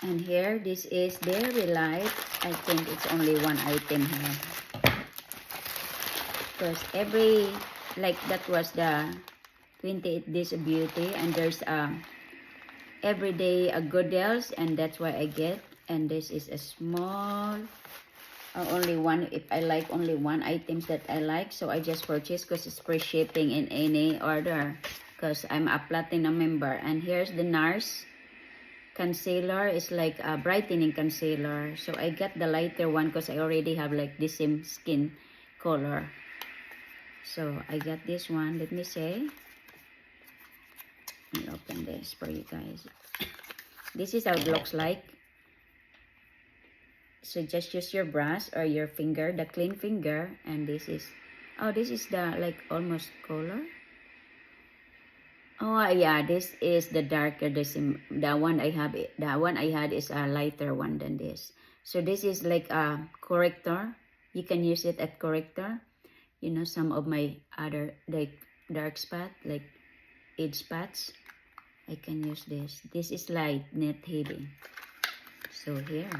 And here, this is Dairy Light. I think it's only one item here. Because like that was the 28 Days of Beauty. And there's everyday Goodels. And that's why I get. And this is a small, only one, if I like only one items that I like. So I just purchased because it's free shipping in any order. Because I'm a platinum member. And here's the NARS concealer. Is like a brightening concealer. So I got the lighter one because I already have like the same skin color. So I got this one. Let me see. Let me open this for you guys. This is how it looks like. So just use your brush or your finger, the clean finger. And this is, oh, this is the like almost color. Oh yeah, this is the darker. The one I have. The one I had is a lighter one than this. So this is like a corrector. You can use it at corrector. You know, some of my other like dark spot, like age spots, I can use this. This is light, not heavy. So here.